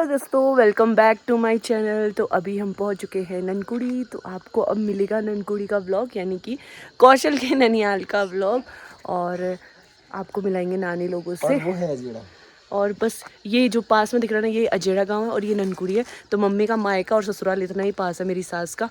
दोस्तों welcome back to my channel. तो अभी हम पहुंच चुके हैं ननकुड़ी। तो आपको अब मिलेगा ननकुड़ी का व्लॉग, यानी कि कौशल के ननिहाल का व्लॉग। और आपको मिलाएंगे नानी लोगों से। और वो है अजीड़ा। और बस ये जो पास में दिख रहा है ना, ये अजेड़ा गांव है और ये ननकुड़ी है। तो मम्मी का मायका और ससुराल इतना ही पास है मेरी सास का।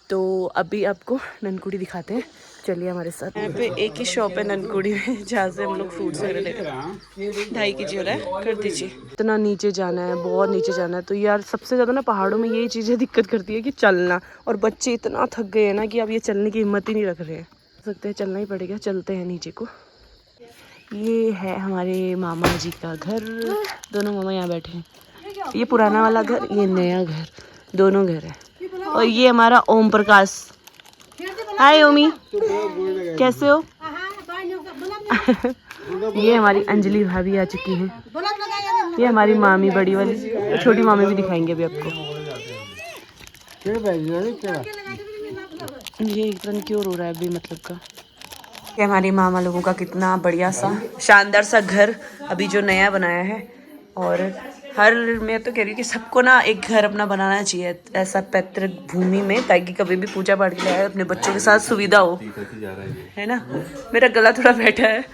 तो अभी आपको ननकुड़ी दिखाते हैं, चलिए हमारे साथ। यहाँ पे एक ही शॉप है ननकुड़ी में जहाँ से हम लोग फ्रूट्स वगैरह लेते हैं। 2.5 kg हो रहा है, कर दीजिए। इतना नीचे जाना है, बहुत नीचे जाना है। तो यार सबसे ज़्यादा ना पहाड़ों में यही चीज़ें दिक्कत करती है कि चलना। और बच्चे इतना थक गए हैं ना कि अब ये चलने की हिम्मत ही नहीं रख रहे हैं। सकते हैं चलना ही पड़ेगा, चलते हैं नीचे को। ये है हमारे मामा जी का घर। दोनों मामा यहाँ बैठे हैं। ये पुराना वाला घर, ये नया घर, दोनों घर है। और ये हमारा ओम प्रकाश। हाय ओमी, कैसे हो? ये हमारी अंजलि भाभी आ चुकी हैं। ये हमारी मामी बड़ी वाली, छोटी मामी भी दिखाएंगे अभी आपको। ये एक रन क्यों रो रहा है अभी, मतलब का। ये हमारी मामा लोगों का कितना बढ़िया सा शानदार सा घर अभी जो नया बनाया है। और हर मैं तो कह रही हूँ कि सबको ना एक घर अपना बनाना चाहिए ऐसा पैतृक भूमि में, ताकि कभी भी पूजा पाठ के लिए आए अपने बच्चों के साथ सुविधा हो, है ना। मेरा गला थोड़ा बैठा है,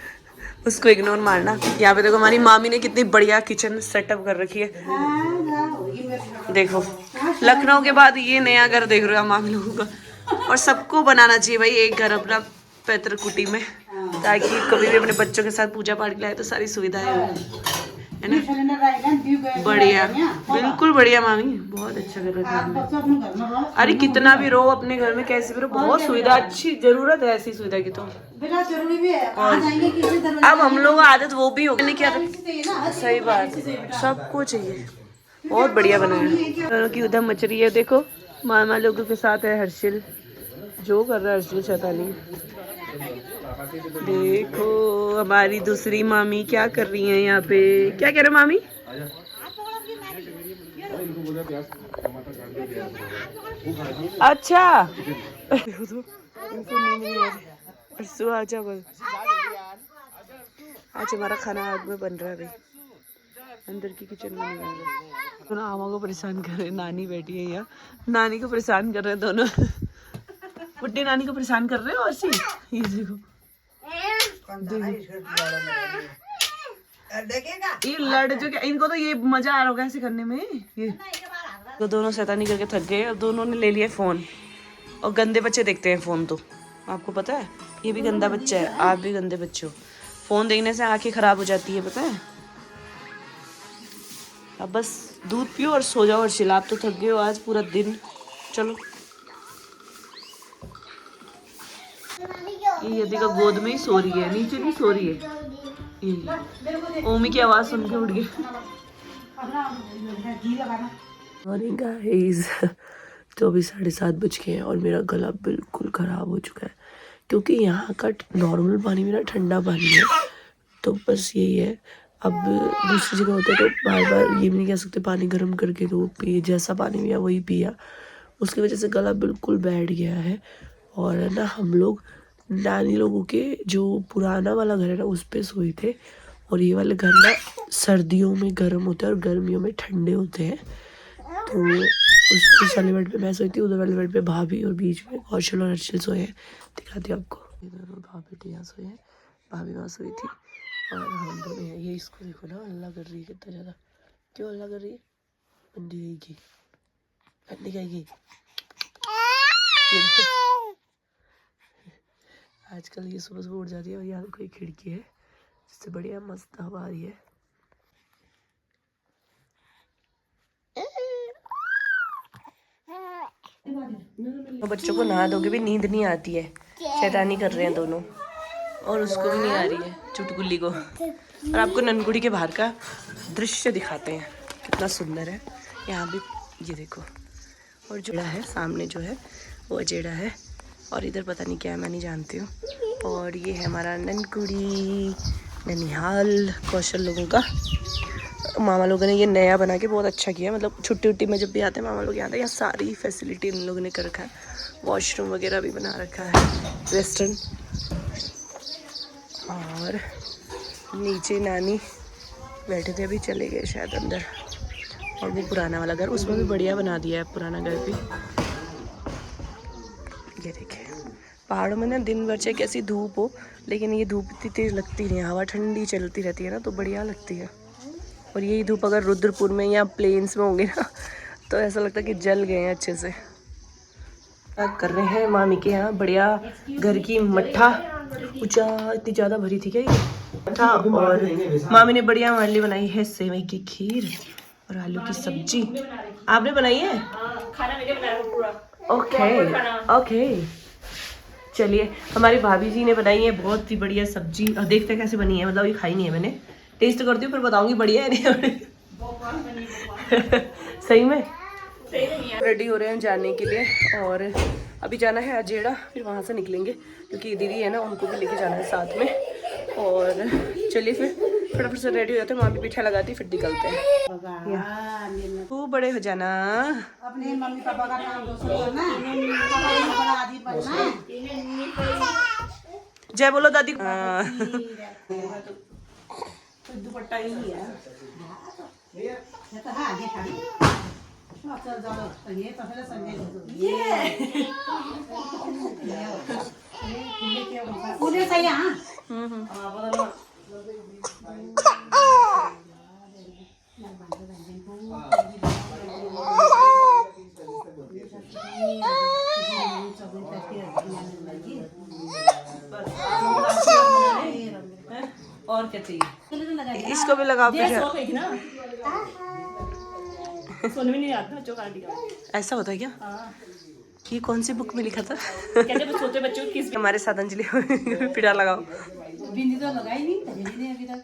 उसको इग्नोर मारना। यहाँ पे देखो हमारी मामी ने कितनी बढ़िया किचन सेटअप कर रखी है। देखो लखनऊ के बाद ये नया घर देख रहे हो मामी लोगों का। और सबको बनाना चाहिए भाई एक घर अपना पैतृक कुटी में, ताकि कभी भी अपने बच्चों के साथ पूजा पाठ के लिए आए तो सारी सुविधाएं हो, है ना। बढ़िया, बिल्कुल बढ़िया मामी, बहुत अच्छा कर रखा है। अरे कितना भी रहो अपने घर में, कैसे भी रहो, बहुत सुविधा अच्छी, जरूरत है ऐसी सुविधा की। तो अब हम लोग आदत वो भी हो गई की आदत, सही बात, सबको चाहिए। बहुत बढ़िया बना है। दोनों की उधम मच रही है। देखो मामा लोगों के साथ है हर्षिल, जो कर रहा है हर्षिल शैतानी। देखो हमारी दूसरी मामी क्या कर रही है यहाँ पे। क्या कह रहे मामी? अच्छा आजा बस। आज हमारा खाना आग में बन रहा है भाई, अंदर की किचन में नहीं बन रहा। दोनों आमा को परेशान कर रहे हैं, नानी बैठी है यहाँ, नानी को परेशान कर रहे हैं दोनों। बुड्ढी नानी को परेशान कर रहे हो। और ये देखो ये लड़ जो क्या, इनको तो ये मजा आ रहा होगा ऐसे करने में। ये तो दोनों शैतानी करके थक गए और दोनों ने ले लिया फोन। और गंदे बच्चे देखते हैं फोन, तो आपको पता है ये भी गंदा बच्चा है, आप भी गंदे बच्चे हो। फोन देखने से आंखें खराब हो जाती है, पता है। अब बस दूध पियो और सो जाओ। और शिलाप तो थक गए हो आज पूरा दिन। चलो ये यदि का गोद में ही सो रही है, नीचे नहीं सो रही है। ये ओमी की आवाज सुन के उठ गई। मॉर्निंग गाइस, तो अभी 7:30 बज गए हैं और मेरा गला बिल्कुल ख़राब हो चुका है, क्योंकि यहाँ का नॉर्मल पानी मेरा ठंडा पानी है। तो बस यही है। अब दूसरी जगह होता है तो बार बार ये भी नहीं कह सकते पानी गर्म करके दो, पिए, जैसा पानी पिया वही पिया। उसकी वजह से गला बिल्कुल बैठ गया है। और ना हम लोग नानी लोगों के जो पुराना वाला घर है ना उस पे सोए थे। और ये वाले घर ना सर्दियों में गर्म होते हैं और गर्मियों में ठंडे होते हैं। तो उस वाले बेड पे मैं सोई थी, उधर वाले बेड पे भाभी, और बीच में कौशल और हर्षिल सोए हैं। दिखाती हूँ आपको। ये दोनों भाभी यहाँ सोए हैं, भाभी वहाँ सोई थी और हम दोनों हैं। ये इसको देखो ना, अल्लाह कर रही है कितना ज़्यादा। क्यों अल्लाह कर रही है? बंदी आएगी, बंदी आएगी। आजकल ये सुबह सुबह उठ जाती है और यहाँ कोई खिड़की है जिससे बढ़िया मस्त हवा आ रही है। बच्चों को नहा दोगे भी नींद नहीं आती है, शैतानी कर रहे हैं दोनों। और उसको भी नहीं आ रही है, चुटकुली को। और आपको ननकुड़ी के बाहर का दृश्य दिखाते हैं, कितना सुंदर है यहाँ भी। ये देखो, और जो है सामने जो है वो अजेड़ा है, और इधर पता नहीं क्या है, मैं नहीं जानती हूँ। और ये है हमारा ननकुड़ी ननिहाल कौशल लोगों का। मामा लोगों ने ये नया बना के बहुत अच्छा किया, मतलब छुट्टी उट्टी में जब भी आते हैं मामा लोग यहाँ आते हैं। यहाँ सारी फैसिलिटी इन लोगों ने कर रखा है, वॉशरूम वगैरह भी बना रखा है वेस्टर्न। और नीचे नानी बैठे थे, अभी चले गए शायद अंदर। और वो पुराना वाला घर, उसमें भी बढ़िया बना दिया है पुराना घर भी। ये देखिए पहाड़ों में ना दिन भर चाहे कैसी धूप हो, लेकिन ये धूप इतनी तेज लगती नहीं है, हवा ठंडी चलती रहती है ना, तो बढ़िया लगती है। और यही धूप अगर रुद्रपुर में या प्लेन्स में होंगे ना तो ऐसा लगता है कि जल गए हैं अच्छे से। कर रहे हैं मामी के यहाँ बढ़िया घर की मट्ठा, ऊंचा इतनी ज़्यादा भरी थी क्या ये मट्ठा। और मामी ने बढ़िया हमारे लिए बनाई है सेवई की खीर और आलू की सब्जी। आपने बनाई है? खाना मैंने बनाया पूरा। ओके ओके, चलिए हमारी भाभी जी ने बनाई है बहुत ही बढ़िया सब्जी, और देखते हैं कैसे बनी है। मतलब ये खाई नहीं है मैंने, टेस्ट करती हूँ फिर बताऊंगी बढ़िया है नहीं। सही में रेडी हो रहे हैं जाने के लिए, और अभी जाना है अजेड़ा, फिर वहाँ से निकलेंगे क्योंकि दीदी है ना उनको भी लेके जाना है साथ में। और चलिए फिर फटाफट से रेडी हो जाते हैं, वहाँ भी पीठा लगाती फिर निकलते हैं। तू बड़े हो जाना, अपने मम्मी पापा का नाम रोशन करना, बड़ा आदमी बनना। जय बोलो दादी। दुपट्टा ही है और क्या चाहिए, इसको भी लगा सोने में नहीं आता बच्चों का। ऐसा होता है क्या? ये कौन सी बुक में लिखा था? कहते छोटे बच्चों किस हमारे साथ अंजलि पिटा लगाओ। बिंदी तो लगाई नहीं अभी तक।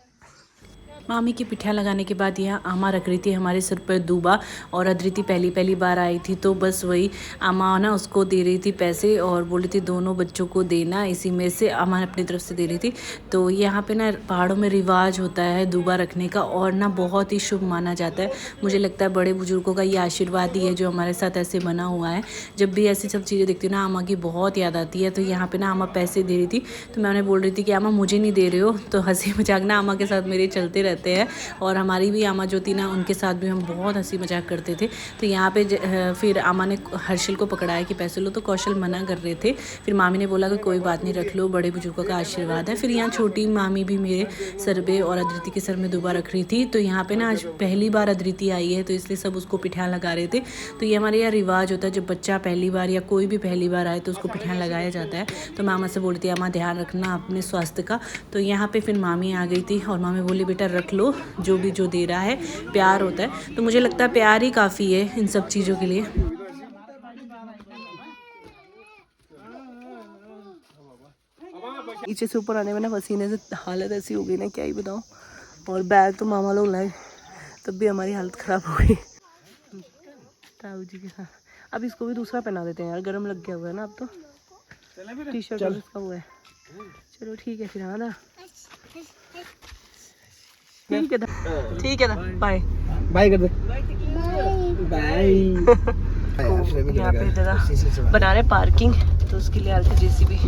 मामी की पिठा लगाने के बाद यहाँ आमा रख रही थी हमारे सिर पर दूबा, और अदृति पहली बार आई थी तो बस वही आमा ना उसको दे रही थी पैसे और बोल रही थी दोनों बच्चों को देना, इसी में से आमा अपनी तरफ से दे रही थी। तो यहाँ पे ना पहाड़ों में रिवाज होता है दूबा रखने का, और ना बहुत ही शुभ माना जाता है। मुझे लगता है बड़े बुजुर्गों का ये आशीर्वाद ही है जो हमारे साथ ऐसे बना हुआ है। जब भी ऐसी सब चीज़ें देखती हूँ ना आमा की बहुत याद आती है। तो यहाँ पे ना आमा पैसे दे रही थी, तो मैं उन्हें बोल रही थी कि आमा मुझे नहीं दे रहे हो, तो हंसी मजाक ना आमा के साथ मेरे चलते रहते हैं। और हमारी भी आमा जो थी ना उनके साथ भी हम बहुत हंसी मजाक करते थे। तो यहाँ पे फिर आमा ने हर्षल को पकड़ाया कि पैसे लो, तो कौशल मना कर रहे थे। फिर मामी ने बोला कि कोई बात नहीं रख लो, बड़े बुजुर्गों का आशीर्वाद है। फिर यहाँ छोटी मामी भी मेरे सर पे और अदृति के सर में दूबा रख रही थी। तो यहाँ पे ना आज पहली बार अदृति आई है तो इसलिए सब उसको पिठा लगा रहे थे। तो ये हमारे यहाँ रिवाज होता है, जब बच्चा पहली बार या कोई भी पहली बार आए तो उसको पिठा लगाया जाता है। तो मामा से बोलती है अम्मा ध्यान रखना अपने स्वास्थ्य का। तो यहाँ पे फिर मामी आ गई थी और मामी बोली बेटा रख लो, जो भी जो दे रहा है प्यार होता है। तो मुझे लगता है प्यार ही काफ़ी है इन सब चीज़ों के लिए। नीचे से ऊपर आने में ना पसीने से हालत ऐसी हो गई ना क्या ही बताऊँ। और बैग तो मामा लोग लाए तब भी हमारी हालत ख़राब हो गई ताऊ जी के साथ। अब इसको भी दूसरा पहना देते हैं यार, गर्म लग गया हुआ है ना अब तो। टी शर्ट इसका हुआ है। चलो ठीक है फिर, हाँ ना ठीक है ठीक है, बाय बाय कर दे बाय। यहाँ पे जगह बना रहे पार्किंग, तो उसके लिए आते जेसीबी।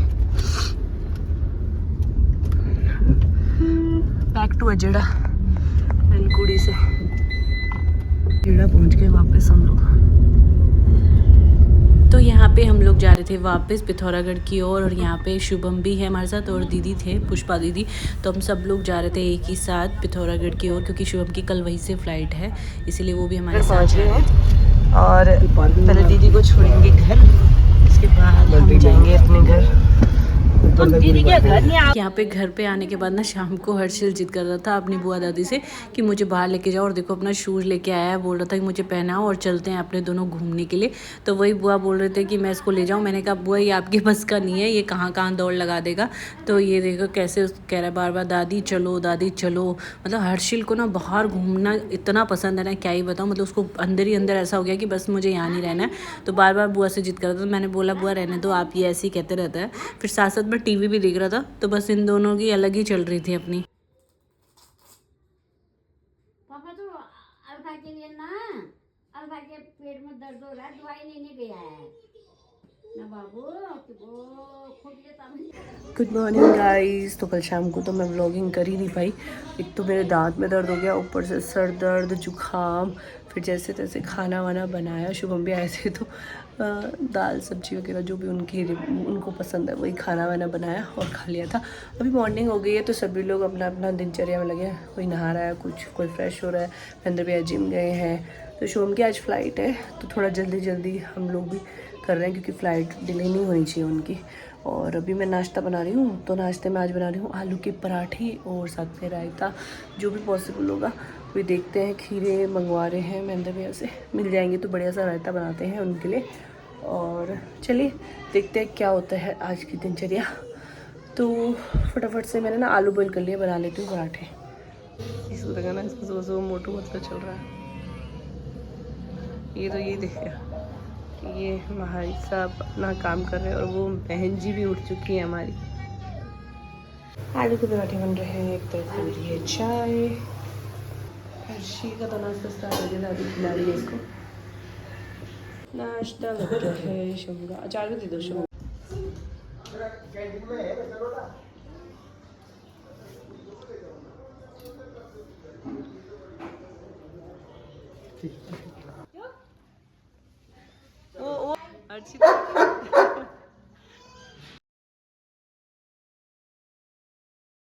बैक टू अजेड़ा, नलकुड़ी से अजेड़ा पहुँच गए वापस हम लोग। तो यहाँ पे हम लोग जा रहे थे वापस पिथौरागढ़ की ओर, और यहाँ पे शुभम भी है हमारे साथ और दीदी थे पुष्पा दीदी। तो हम सब लोग जा रहे थे एक ही साथ पिथौरागढ़ की ओर, क्योंकि शुभम की कल वहीं से फ्लाइट है, इसीलिए वो भी हमारे साथ जा रहे हैं। और पहले दीदी को छोड़ेंगे घर, उसके बाद हम जाएंगे अपने घर। दीदी के घर नहीं। यहाँ पे घर पे आने के बाद ना शाम को हर्षल जिद कर रहा था अपनी बुआ दादी से कि मुझे बाहर लेके जाओ, और देखो अपना शूज़ लेके आया है, बोल रहा था कि मुझे पहनाओ और चलते हैं अपने दोनों घूमने के लिए। तो वही बुआ बोल रहे थे कि मैं इसको ले जाऊँ। मैंने कहा बुआ ये आपके बस का नहीं है, ये कहाँ कहाँ दौड़ लगा देगा। तो ये देखो कैसे कह रहा है बार बार दादी चलो दादी चलो। मतलब हर्षल को ना बाहर घूमना इतना पसंद है ना क्या ही बताऊँ। मतलब उसको अंदर ही अंदर ऐसा हो गया कि बस मुझे यहाँ नहीं रहना है। तो बार बार बुआ से जिद कर रहा था। तो मैंने बोला बुआ रहने दो, आप ये ऐसे ही कहते रहता है। फिर साथ साथ में टीवी भी देख रहा था, तो बस इन दोनों की अलग ही चल रही थी अपनी। पापा तो अल्फा के लिए ना, अल्फा के पेट में दर्द हो रहा है, दवाई लेने गया है। Good morning guys. तो कल शाम को तो मैं व्लॉगिंग कर ही नहीं पाई। एक तो मेरे दांत में दर्द हो गया, ऊपर से सर दर्द, जुकाम, फिर जैसे तैसे खाना वाना बनाया। शुभम भी आए थे तो दाल सब्जी वगैरह जो भी उनको पसंद है वही खाना वाना बनाया और खा लिया था। अभी मॉर्निंग हो गई है तो सभी लोग अपना अपना दिनचर्या में लगे हैं। कोई नहा रहा है, कोई फ्रेश हो रहा है, महेंद्र भैया जिम गए हैं। तो शुभम की आज फ्लाइट है तो थोड़ा जल्दी जल्दी हम लोग भी कर रहे हैं क्योंकि फ़्लाइट डिले नहीं होनी चाहिए उनकी। और अभी मैं नाश्ता बना रही हूँ। तो नाश्ते में आज बना रही हूँ आलू के पराठे और साथ में रायता, जो भी पॉसिबल होगा। अभी देखते हैं, खीरे मंगवा रहे हैं महेंद्र भैया से, मिल जाएंगे तो बढ़िया सा रायता बनाते हैं उनके लिए। और चलिए देखते हैं क्या होता है आज की दिनचर्या। तो फटाफट से मैंने ना आलू बॉईल कर लिया, बना लेती हूँ पराठे। इस तरह ना इसमें सुबह सुबह मोटू मतलब चल रहा है। ये तो ये देखिए, ये भाई साहब अपना काम कर रहे हैं और वो बहन जी भी उठ चुकी है हमारी। आलू के पराठे बन रहे हैं, एक तरफ हो रही है चाय। हर्षी का तो नाश्ता स्टार्ट हो गया, दादी खिला रही है इसको नाश्ता। लग रहा है शुभ का अचार भी दे दो शुभ। ओ अर्ची